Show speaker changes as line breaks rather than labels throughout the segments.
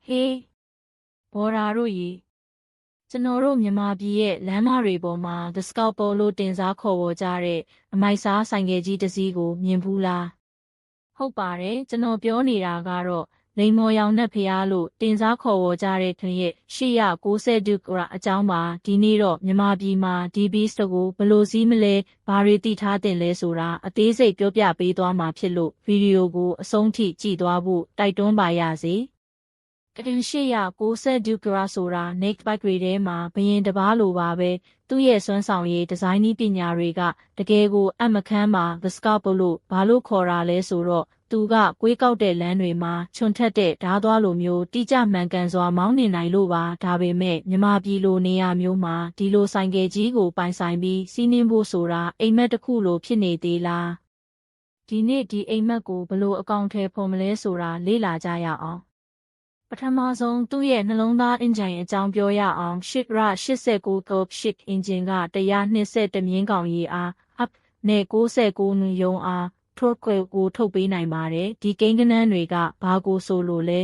Hey, ဘော်ဒါတို့ရေကျွန်တော်တို့မြန်မာပြည်ရဲ့လမ်းမတွေပေါ်မှာ The Scalpel လို့တင်စားခေါ်ဝေါ်ကြတဲ့အမိုက်စားဆိုင်ကယ်ကြီးတစ်စီးကိုမြင်ဘူးလားဟုတ်ပါတယ်ကျွန်တော်ပြောနေတာကတော့လိမ္မော်ရောင်နဲ့ဖျားလို့တင်စားခေါ်ဝေါ်ကြတဲ့ခင်ရဲ့890ဒုကရအကြောင်းပါဒီနေ့တော့မြန်မာပြည်မှာဒီဘီစကိုဘလို့စည်းမလဲဘာတွေတည်ထားတင်လဲဆိုတာအသေးစိတ်ပြောပြပေးသွားမှာဖြစ်လို့ဗီဒီယိုကိုအဆုံးထိကြည့်သွားဖို့တိုက်တွန်းပါရစေကတင်890ဒုကရဆိုတာ Naked Bike တွေထဲမှာဘရင်တပားလိုပါပဲသူ့ရဲ့စွမ်းဆောင်ရည်ဒီဇိုင်းနည်းပညာတွေကတကယ်ကိုအမခန်းမှာ The Scalpel လို့ဘာလို့ခေါ်တာလဲဆိုတော့သူကကွေးကောက်တဲ့လမ်းတွေမှာချွန်ထက်တဲ့ဓားသွားလိုမျိုးတိကျမှန်ကန်စွာမောင်းနေနိုင်လို့ပါဒါပေမဲ့မြန်မာပြည်လိုနေရာမျိုးမှာဒီလိုဆိုင်ကယ်ကြီးကိုပိုင်ဆိုင်ပြီးစီးနှင်းဖို့ဆိုတာအိမ်မက်တစ်ခုလိုဖြစ်နေသေးလားဒီနေ့ဒီအိမ်မက်ကိုဘလို့အကောင့်ထဲဖော်မလဲဆိုတာလေ့လာကြရအောင်ပထမဆုံးသူ့ရဲ့နှလုံးသားအင်ဂျင်အကြောင်းပြောရအောင်89 Curve Shik Engine က120မြင်းကောင်ရည်အား up နဲ့69နူယုံအား torque ကိုထုတ်ပေးနိုင်ပါတယ်ဒီကိန်းဂဏန်းတွေကဘာကိုဆိုလို့လဲ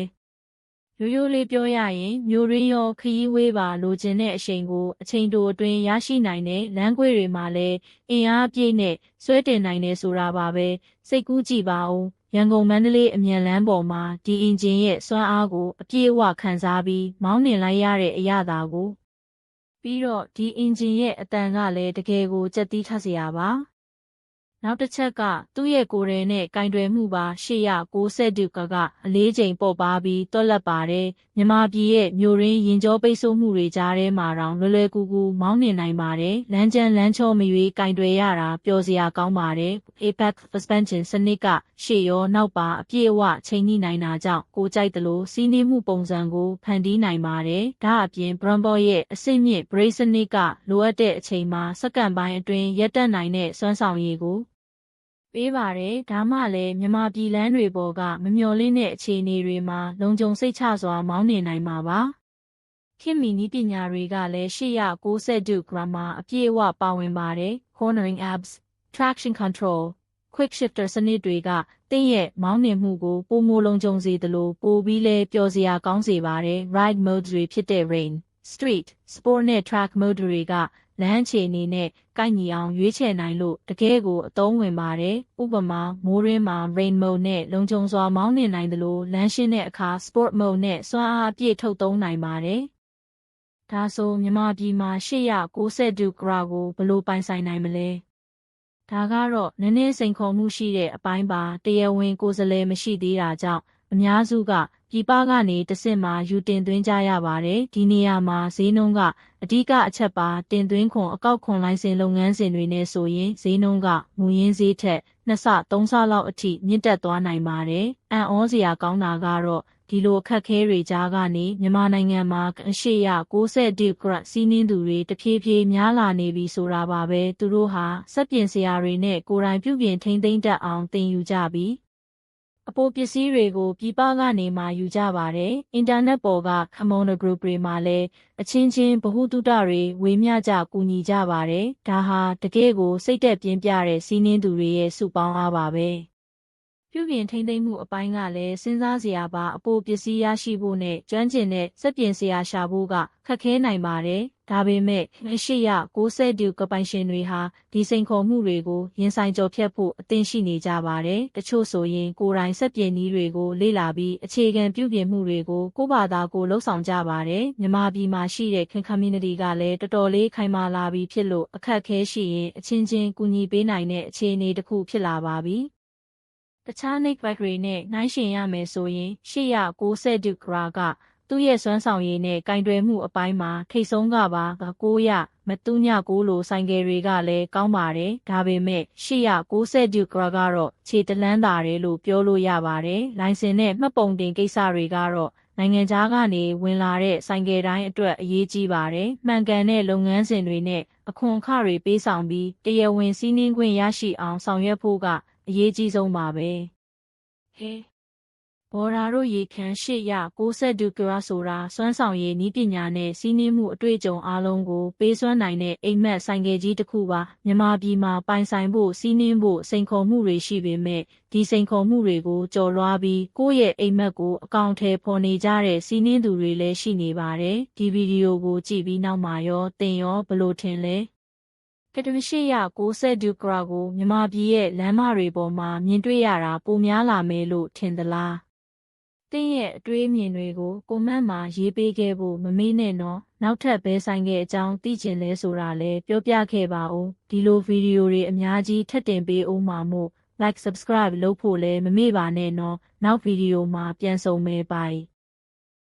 ရိုးရိုးလေးပြောရရင်မျိုးရင်းရောခရီးဝေးပါလိုချင်တဲ့အချိန်ကိုအချိန်တိုအတွင်းရရှိနိုင်တဲ့လမ်းကွေးတွေမှာလည်းအင်အားပြည့်နဲ့ဆွဲတင်နိုင်တယ်ဆိုတာပါပဲစိတ်ကူးကြည့်ပါဦးရန်ကုန်မန္တလေးအမြန်လမ်းပေါ်မှာဒီအင်ဂျင်ရဲ့စွမ်းအားကိုအပြည့်အဝခံစားပြီးမောင်းနှင်လိုက်ရတဲ့အရာသာကိုပြီးတော့ဒီအင်ဂျင်ရဲ့အတန်ကလည်းတကယ်ကိုကြက်တီးထပ်စရာပါနောက်တစ်ချက်ကသူ့ရဲ့ကိုယ်ရဲနဲ့ကင်တွယ်မှုပါ890ဒုကအလေးချိန်ပေါ်ပါပြီးတွက်လက်ပါတယ်မြမပြည်ရဲ့မြို့ရင်းရင်ကျောပိတ်ဆို့မှုတွေကြားထဲမှာတောင်လွယ်လွယ်ကူကူမောင်းနှင်နိုင်ပါတယ်လမ်းကျန်းလမ်းချောမရွေးကင်တွယ်ရတာပျော်စရာကောင်းပါတယ် Apex Suspension စနစ်ကရှေ့ရောနောက်ပါအပြည့်အဝချိန်နှိနိုင်တာကြောင့်ကိုကြိုက်သလိုစီးနှင်းမှုပုံစံကိုဖန်တီးနိုင်ပါတယ်ဒါအပြင် Brembo ရဲ့အဆင့်မြင့် brake စနစ်ကလိုအပ်တဲ့အချိန်မှာစက္ကန့်ပိုင်းအတွင်းရပ်တန့်နိုင်တဲ့စွမ်းဆောင်ရည်ကိုပေးပါတယ်ဒါမှလည်းမြန်မာပြည်လမ်းတွေပေါ်ကမမျှော်လင့်တဲ့အခြေအနေတွေမှာလုံခြုံစိတ်ချစွာမောင်းနှင်နိုင်မှာပါခင်မီနီးပညာတွေကလည်း890ဒုကရမှာအပြည့်အဝပါဝင်ပါတယ် cornering abs traction control quick shifter စနစ်တွေကတင့်ရဲ့မောင်းနှင်မှုကိုပိုမိုလုံခြုံစေသလိုပိုပြီးလဲပျော်စရာကောင်းစေပါတယ် ride mode တွေဖြစ်တဲ့ rain street sport နဲ့ track mode တွေကလမ်းအခြေအနေနဲ့ကိုက်ညီအောင်ရွေးချယ်နိုင်လို့တကယ်ကိုအသုံးဝင်ပါတယ်ဥပမာမိုးရင်းမှာ rain mode နဲ့လုံခြုံစွာမောင်းနှင်နိုင်သလိုလမ်းရှင်းတဲ့အခါ sport mode နဲ့စွမ်းအားအပြည့်ထုတ်သုံးနိုင်ပါတယ်ဒါဆိုမြန်မာပြည်မှာ890ဒုကရကိုဘလို့ပိုင်ဆိုင်နိုင်မလဲဒါကတော့နည်းနည်းစိန်ခေါ်မှုရှိတဲ့အပိုင်းပါတရားဝင်ကိုယ်စားလှယ်မရှိသေးတာကြောင့်အများစုကပြည်ပကနေတဆင့်မှာယူတင်သွင်းကြရပါတယ်ဒီနေရာမှာဈေးနှုန်းကအဓိကအချက်ပါတင်သွင်းခွန်အကောက်ခွန်လိုင်စင်လုပ်ငန်းစဉ်တွေနဲ့ဆိုရင်ဈေးနှုန်းကမူရင်းဈေးထက်2ဆ3ဆလောက်အထိမြင့်တက်သွားနိုင်ပါတယ်အံ့ဩစရာကောင်းတာကတော့ဒီလိုအခက်အခဲတွေကြားကနေမြန်မာနိုင်ငံမှာ890ဒုကရစီးနှင်းသူတွေတဖြည်းဖြည်းများလာနေပြီဆိုတာပါပဲသူတို့ဟာစက်ပြင်ဆရာတွေနဲ့ကိုယ်တိုင်ပြုပြင်ထိန်းသိမ်းတတ်အောင်သင်ယူကြပြီးအပိုပစ္စည်းတွေကိုပြည်ပကနေမှယူကြပါတယ်။အင်တာနက်ပေါ်က Commoner Group တွေမှာလည်းအချင်းချင်းဗဟုသုတတွေဝေမျှကြကူညီကြပါတယ်။ဒါဟာတကယ့်ကိုစိတ်သက်ပြင်းပြတဲ့စီးနှင်းသူတွေရဲ့စုပေါင်းအားပါပဲ။ပြုပြင်ထိန်းသိမ်းမှုအပိုင်းကလည်းစဉ်းစားစရာပါအပိုပစ္စည်းရရှိဖို့နဲ့ကျွမ်းကျင်တဲ့စက်ပြင်ဆရာရှာဖို့ကခက်ခဲနိုင်ပါတယ်။ဒါပေမဲ့890ဒုကပိုင်ရှင်တွေဟာဒီစိန်ခေါ်မှုတွေကိုရင်ဆိုင်ကျော်ဖြတ်ဖို့အသင့်ရှိနေကြပါတယ်။တချို့ဆိုရင်ကိုယ်တိုင်စက်ပြင်နည်းတွေကိုလေ့လာပြီးအခြေခံပြုပြင်မှုတွေကိုကိုယ့်ဘာသာကိုလှုပ်ဆောင်ကြပါတယ်။မြန်မာပြည်မှာရှိတဲ့ခင် community ကလည်းတော်တော်လေးခိုင်မာလာပြီးဖြစ်လို့အခက်အခဲရှိရင်အချင်းချင်းကူညီပေးနိုင်တဲ့အခြေအနေတစ်ခုဖြစ်လာပါပြီ။တခြား Naked Bike တွေနဲ့နှိုင်းယှဉ်ရမယ်ဆိုရင်890ဒုကရကသူ့ရဲ့စွမ်းဆောင်ရည်နဲ့ကင်တွယ်မှုအပိုင်းမှာထိတ်ဆုံးကပါ900မတူည9လိုဆိုင်ကယ်တွေကလည်းကောင်းပါတယ်ဒါပေမဲ့890ဒုကရကတော့ခြေတလန်းသာတယ်လို့ပြောလို့ရပါတယ်လိုင်စင်နဲ့မှတ်ပုံတင်ကိစ္စတွေကတော့နိုင်ငံခြားကနေဝင်လာတဲ့ဆိုင်ကယ်တိုင်းအတွက်အရေးကြီးပါတယ်မှန်ကန်တဲ့လုပ်ငန်းစဉ်တွေနဲ့အခွန်အခတွေပေးဆောင်ပြီးတရားဝင်စီးနှင်းခွင့်ရရှိအောင်ဆောင်ရွက်ဖို့ကအရေးကြီးဆုံးပါပဲဟဲ ဘော်ဒါတို့ရေခမ်း890 ကရဆိုတာစွမ်းဆောင်ရည်နည်းပညာနဲ့စီးနှင်းမှုအတွေ့အကြုံအားလုံးကိုပေးစွမ်းနိုင်တဲ့အိမ်မက်ဆိုင်ကယ်ကြီးတစ်ခုပါမြန်မာပြည်မှာပိုင်ဆိုင်ဖို့စီးနှင်းဖို့စိန်ခေါ်မှုတွေရှိပေမဲ့ဒီစိန်ခေါ်မှုတွေကိုကျော်လွှားပြီးကိုယ့်ရဲ့အိမ်မက်ကိုအကောင့်ထဲပေါ်နေကြတဲ့စီးနှင်းသူတွေလည်းရှိနေပါတယ်ဒီဗီဒီယိုကိုကြည့်ပြီးနောက်မှာရောတင်ရောဘလို့ထင်လဲကတ890 ကရကိုမြန်မာပြည်ရဲ့လမ်းမတွေပေါ်မှာမြင်တွေ့ရတာပိုများလာမယ်လို့ထင်သလားတင်းရဲ့အတွေးအမြင်တွေကိုကွန်မန့်မှာရေးပေးခဲ့ဖို့မမေ့နဲ့နော်နောက်ထပ်ဘဲဆိုင်ခဲ့အကြောင်းသိချင်လဲဆိုတာလဲပြောပြခဲ့ပါဦးဒီလိုဗီဒီယိုတွေအများကြီးထပ်တင်ပေးဦးမှာမို့ like subscribe လုပ်ဖို့လဲမမေ့ပါနဲ့နော်နောက်ဗီဒီယိုမှာပြန်ဆုံမယ်ပါ